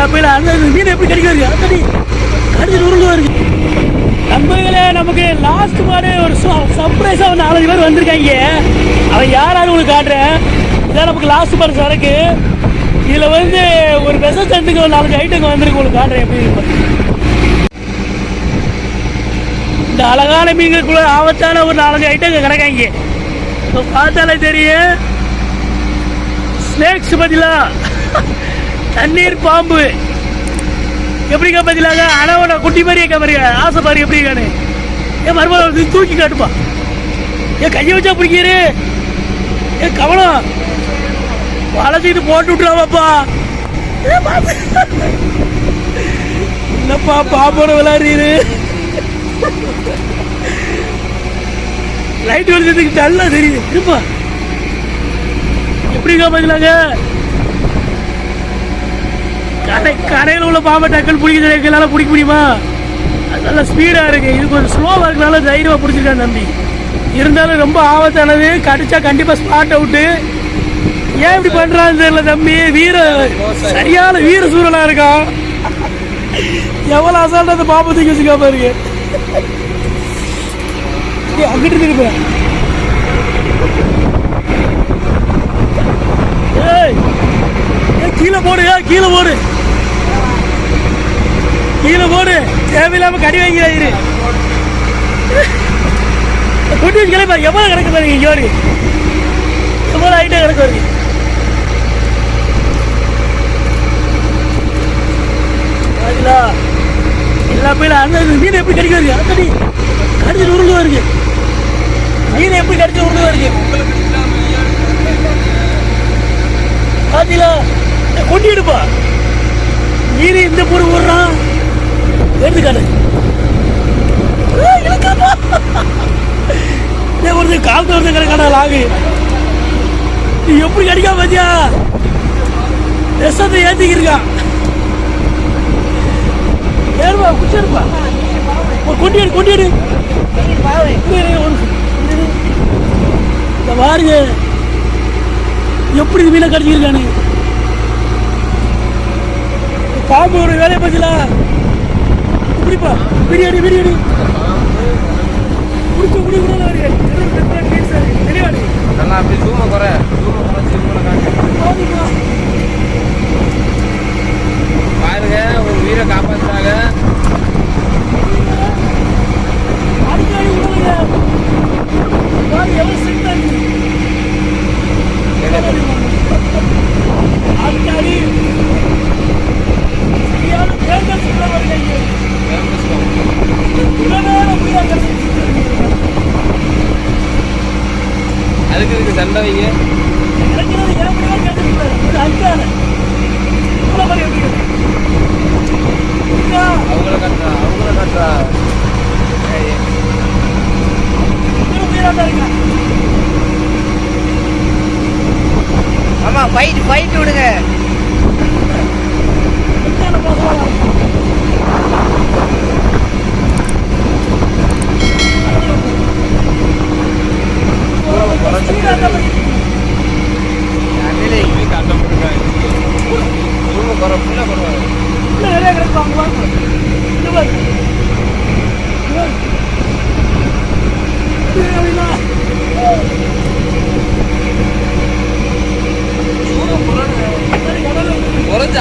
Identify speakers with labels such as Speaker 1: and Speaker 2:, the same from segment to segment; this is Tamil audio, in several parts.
Speaker 1: எல்லா பேரும் அந்த மீன் எப்படி கிடைக்காது அத்தடி கடிச்சு உருளுவா இருக்கு. நண்பர்களே, நமக்கு லாஸ்ட் மாதிரி ஒரு சர்ப்ரைஸா ஒரு 4 பேர் வந்திருக்காங்க. அவன் யாராலும் உங்களுக்கு காட்டுறேன். இதான் நமக்கு லாஸ்ட் பார் சரக்கு. இதுல வந்து ஒரு பெசல் சென்ட்டுக்கு ஒரு 4 ஐட்டங்க வந்திருக்கு. உங்களுக்கு காட்டுறேன் எப்படி இருக்கு. இந்த அழகான மீன்களுக்குள்ள ஆபத்தான ஒரு 4 ஐட்டங்க கிடக்காங்க. இப்போ பார்த்தாலே தெரியும். ஸ்னேக்ஸ் பதிலா தண்ணீர் பாம்பு எப்படிக்கா பதிலாக அணவன குட்டி மாதிரி இருக்க மாதிரி ஆசை பாரு எப்படி இருக்கானு. ஏன் மறுபடியும் தூக்கி காட்டுப்பா. ஏன் கையை வச்சா பிடிக்கிறு. ஏன் கவனம் வளர்த்திட்டு போட்டு விட்டுறாவாப்பா. இல்லப்பா பாம்போட விளையாடுறீரு. லைட் வெளிச்சத்துக்கு நல்லா தெரியுது. இருப்பா எப்படிக்கா பதிலாக கரையில் உள்ள பாம்பை டக்குன்னு பிடிக்க எங்களால் பிடிக்க முடியுமா? அது நல்லா ஸ்பீடாக இருக்குது. இது கொஞ்சம் ஸ்லோவாக இருக்கனால தைரியமாக பிடிச்சிருக்கான் தம்பி. இருந்தாலும் ரொம்ப ஆபத்தானது. கடிச்சா கண்டிப்பாக ஸ்பாட் அவுட்டு. ஏன் இப்படி பண்ணுறான்னு தெரியல தம்பி. சரியான வீர சூழலாக இருக்கான். எவ்வளோ அசால்ட்டாக அந்த பாம்பை தூக்கி வச்சுக்கா பாருங்க. அங்கிட்டு திருப்பேன். ஏய் கீழே போடு. கீழே போடு. கீழே போடு. தேவையில்லாம கடி வாங்கிறாரு. கொட்டி வச்சு கிளம்பி எவ்வளோ கிடக்கு பாருங்க. இங்கே ஒரு எவ்வளோ ஐட்டம் கிடக்கு வருது. எல்லா பேரும் அந்த மீன் எப்படி கிடைக்காது அத்தடி கடிச்சு உருளுவா இருக்கு. மீன் எப்படி கடிச்சு உருளுவா இருக்கு பாத்தீங்களா. கொட்டி எடுப்பா. மீன் இந்த பொருள் ஓடுறான். எடுத்துக்காட்டு ஒரு காலத்து வருது கிடக்காடா லாகு. நீ எப்படி கடிக்கா பாத்தியா. விஷத்தை ஏத்திக்கிருக்கான். ஏறுப்பா குச்சிருப்பா. கொட்டிடு கொட்டிடு. இந்த பாருங்க எப்படி மீனை கடிச்சிருக்கானு. பாம்பு ஒரு வேலையை பார்த்தீங்களா. இப்படிப்பா பிரியாணி பிரியாணி முடிச்சு முடி கூட தெளிவாடி நல்லா அப்படி சூம குறை பாருங்க. ஒரு உயிரை காப்பாற்றுறாங்க. அதுக்கு இதுக்கு சண்டை வைங்க. அவங்கள கட்டுறா அவங்கள கட்டுறா. ஆமா ஃபைட் ஃபைட் விடுங்க.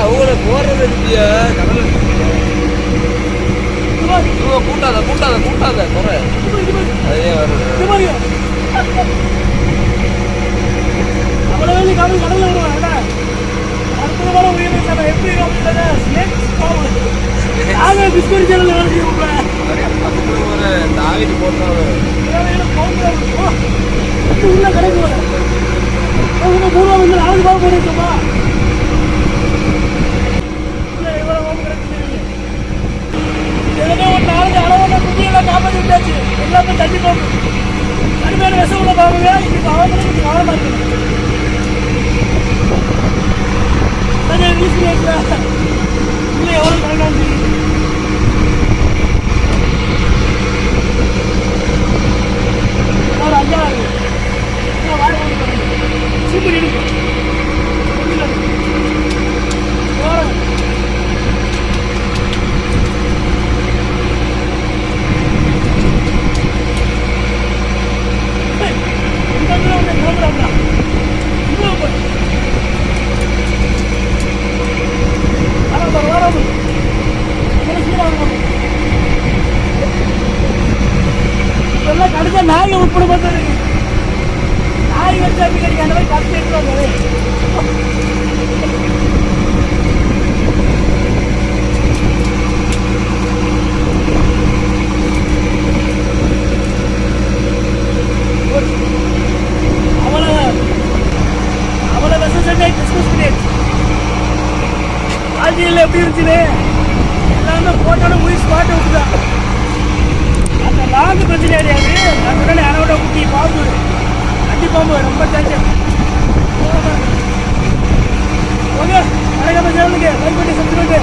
Speaker 1: அவங்கள போறது இல்லையா கடல கூட்டாத கூட்டாத கூட்டாத குறை அதே வருது. அவ்வளவு கடல் கடல்ல வருவாங்க. அற்புதமான உயிரினம் எப்படி டிஸ்கவரி சேனல் ஒரு தாவிட்டு போட்டோம் உள்ள கிடைக்கும். பூர்வம் வந்து 4 பாவம் போயிருக்கோமா. ஒரு 4 அளவான குட்டியெல்லாம் காப்பாற்றி விட்டாச்சு. எல்லாமே தண்ணி போகும். கடுமையான விஷம் உள்ள பாருங்க. இன்னைக்கு அவங்களுக்கு ஆழமா இருக்கு. இல்லை எவ்வளோ கரெக்டாக தெரியுது. ஒரு 5 சூப்பர் இருக்கு. இருந்துச்சுன்னு எல்லாமே போட்டாலும் உயிர் ஸ்பாட்டை விட்டுதான். அந்த லாங்கு பிரச்சனை கிடையாது. நான் சொன்னேன் அனோட குட்டி பாம்பு, அடி பாம்பு ரொம்ப டேஞ்சர். ஓகே, மறக்காம சேனலுக்கு லைக் பண்ணி சப்ஸ்கிரைப்